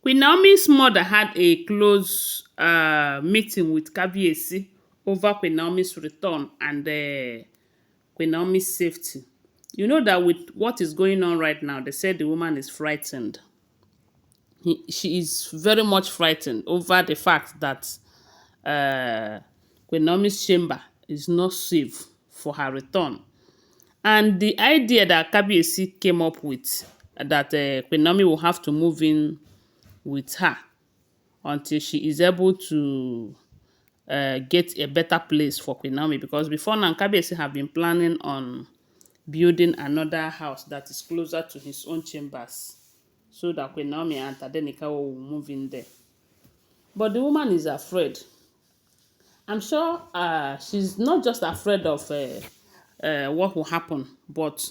Queen Naomi's mother had a close meeting with Kabiyesi over Queen Naomi's return and Queen Naomi's safety. You know that with what is going on right now, they said the woman is frightened. She is very much frightened over the fact that Queen Naomi's chamber is not safe for her return. And the idea that Kabiyesi came up with, that Queen Naomi will have to move in with her until she is able to get a better place for Queen Naomi, because before now, Kabiyesi have been planning on building another house that is closer to his own chambers so that Queen Naomi and Tadenikawa will move in there. But the woman is afraid. I'm sure she's not just afraid of what will happen, but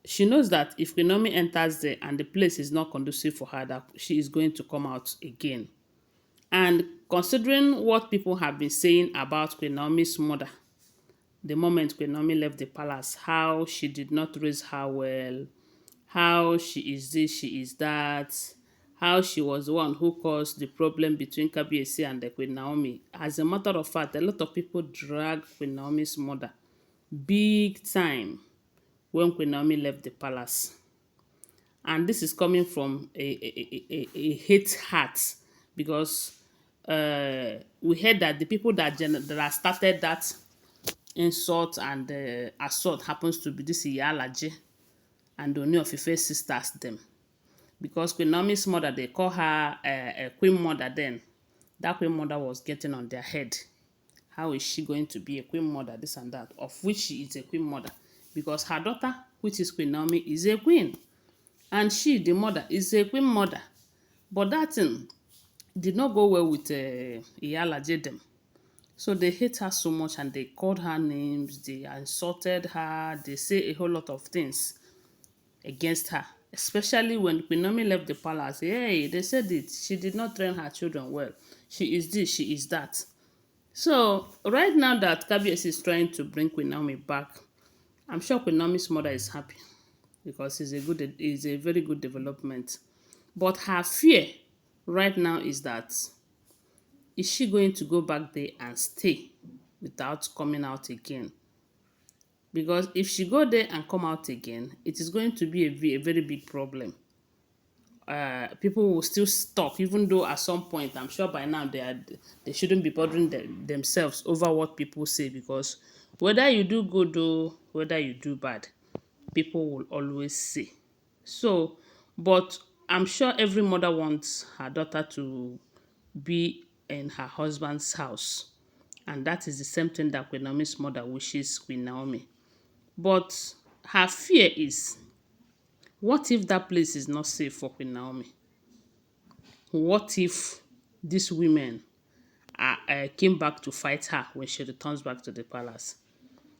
she knows that if Queen Naomi enters there and the place is not conducive for her, that she is going to come out again. And considering what people have been saying about Queen Naomi's mother, the moment Queen Naomi left the palace, how she did not raise her well, how she is this, she is that, how she was the one who caused the problem between Kabiyesi and the Queen Naomi. As a matter of fact, a lot of people drag Queen Naomi's mother big time when Queen Naomi left the palace. And this is coming from a hate heart, because we heard that the people that started that insult and assault happens to be this Iyalaje and Ooni of Ife sisters them. Because Queen Naomi's mother, they call her a queen mother then. That queen mother was getting on their head. How is she going to be a queen mother, this and that, of which she is a queen mother? Because her daughter, which is Queen Naomi, is a queen. And she, the mother, is a queen mother. But that thing did not go well with Iyalaje them. So they hate her so much and they called her names, they insulted her, they say a whole lot of things against her. Especially when Queen Naomi left the palace. Hey, they said it. She did not train her children well. She is this, she is that. So right now that Kabiyesi is trying to bring Queen Naomi back, I'm sure Queen Naomi's mother is happy because it's a very good development. But her fear right now is that, is she going to go back there and stay without coming out again? Because if she go there and come out again, it is going to be a very big problem. People will still talk, even though at some point, I'm sure by now they shouldn't be bothering themselves over what people say, because whether you do good or whether you do bad, people will always say. So, but I'm sure every mother wants her daughter to be in her husband's house. And that is the same thing that Queen Naomi's mother wishes Queen Naomi. But her fear is, what if that place is not safe for Queen Naomi? What if these women came back to fight her when she returns back to the palace?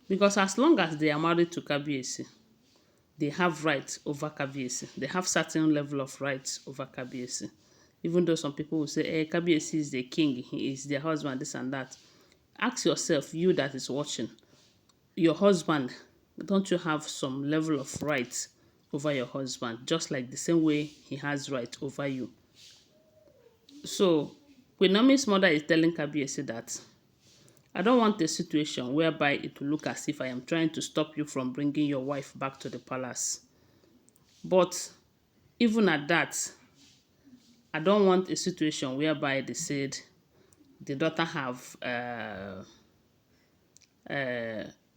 Because as long as they are married to Kabiyesi, they have rights over Kabiyesi. They have certain level of rights over Kabiyesi. Even though some people will say, hey, Kabiyesi is the king, he is their husband, this and that. Ask yourself, you that is watching, your husband, don't you have some level of rights over your husband, just like the same way he has right over you? So, Queen Naomi's mother is telling Kabiyesi that, I don't want a situation whereby it will look as if I am trying to stop you from bringing your wife back to the palace. But even at that, I don't want a situation whereby they said the daughter have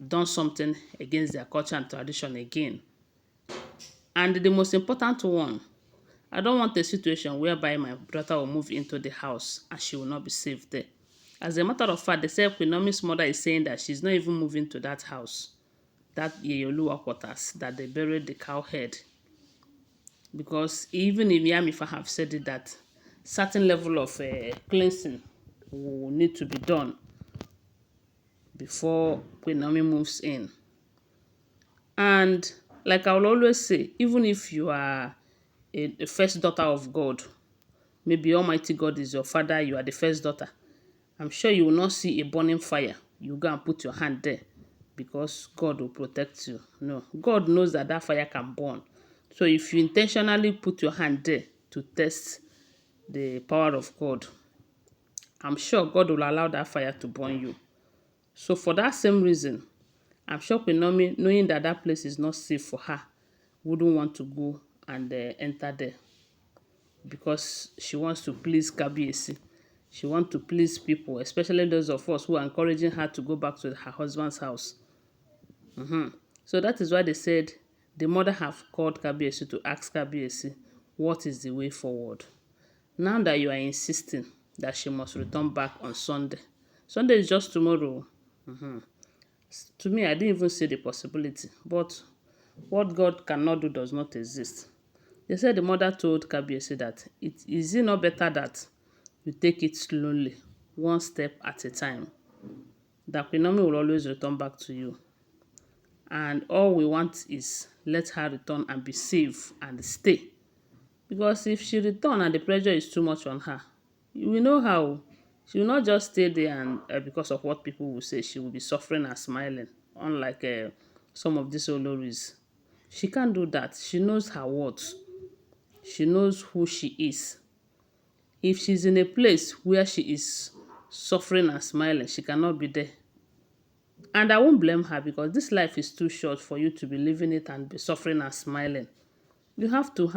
done something against their culture and tradition again. And the most important one, I don't want a situation whereby my daughter will move into the house and she will not be safe there. As a matter of fact, they say Queen Naomi's mother is saying that she's not even moving to that house, that Yeyoluwa quarters, that they buried the cow head. Because even if Yamifa have said it, that certain level of cleansing will need to be done before Queen Naomi moves in. And like I will always say, even if you are a first daughter of God, maybe Almighty God is your father, you are the first daughter, I'm sure you will not see a burning fire. You go and put your hand there because God will protect you. No, God knows that that fire can burn. So if you intentionally put your hand there to test the power of God, I'm sure God will allow that fire to burn you. So for that same reason, I'm sure Queen Naomi, knowing that that place is not safe for her, wouldn't want to go and enter there, because she wants to please Kabiyesi. She wants to please people, especially those of us who are encouraging her to go back to her husband's house. So that is why they said the mother have called Kabiyesi to ask Kabiyesi, what is the way forward? Now that you are insisting that she must return back on Sunday. Sunday is just tomorrow. To me, I didn't even see the possibility. But what God cannot do does not exist. They said the mother told Kabiyesi that is it not better that you take it slowly, one step at a time, that Queen Naomi will always return back to you. And all we want is let her return and be safe and stay. Because if she return and the pressure is too much on her, you will know how. She will not just stay there and because of what people will say, she will be suffering and smiling, unlike some of these oloris. She can't do that. She knows her worth. She knows who she is. If she's in a place where she is suffering and smiling, she cannot be there. And I won't blame her, because this life is too short for you to be living it and be suffering and smiling. You have to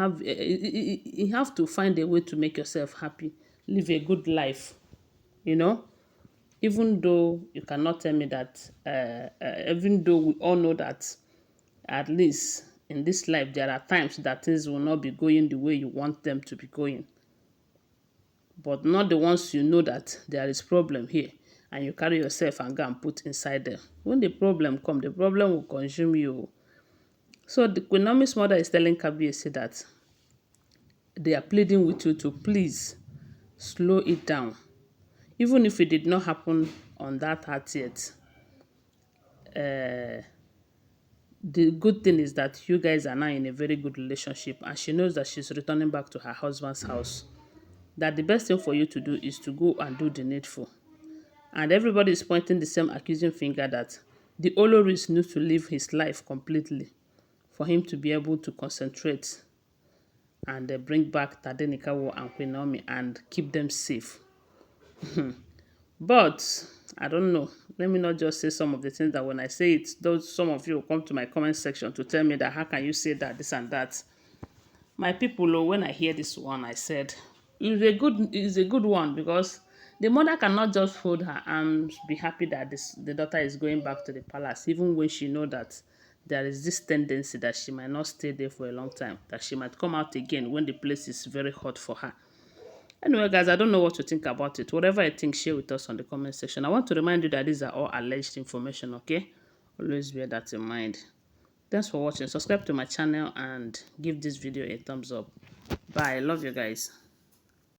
find a way to make yourself happy, live a good life, you know. Even though you cannot tell me that, even though we all know that at least in this life there are times that things will not be going the way you want them to be going, but not the ones you know that there is problem here and you carry yourself and go and put inside them. When the problem come, the problem will consume you. So the Queen Naomi's mother is telling Kabiyesi that they are pleading with you to please slow it down. Even if it did not happen on that 30th, the good thing is that you guys are now in a very good relationship, and she knows that she's returning back to her husband's house. That the best thing for you to do is to go and do the needful. And everybody is pointing the same accusing finger that the Olories need to live his life completely for him to be able to concentrate and bring back Tadenikawo and Queen Naomi and keep them safe. But I don't know. Let me not just say some of the things that when I say it, those some of you will come to my comment section to tell me that how can you say that, this and that. My people, oh, when I hear this one, I said it's a good one, because the mother cannot just fold her arms, be happy that the daughter is going back to the palace, even when she know that there is this tendency that she might not stay there for a long time, that she might come out again when the place is very hot for her. Anyway, guys, I don't know what to think about it. Whatever I think, share with us on the comment section. I want to remind you that these are all alleged information, okay? Always bear that in mind. Thanks for watching. Subscribe to my channel and give this video a thumbs up. Bye. Love you guys.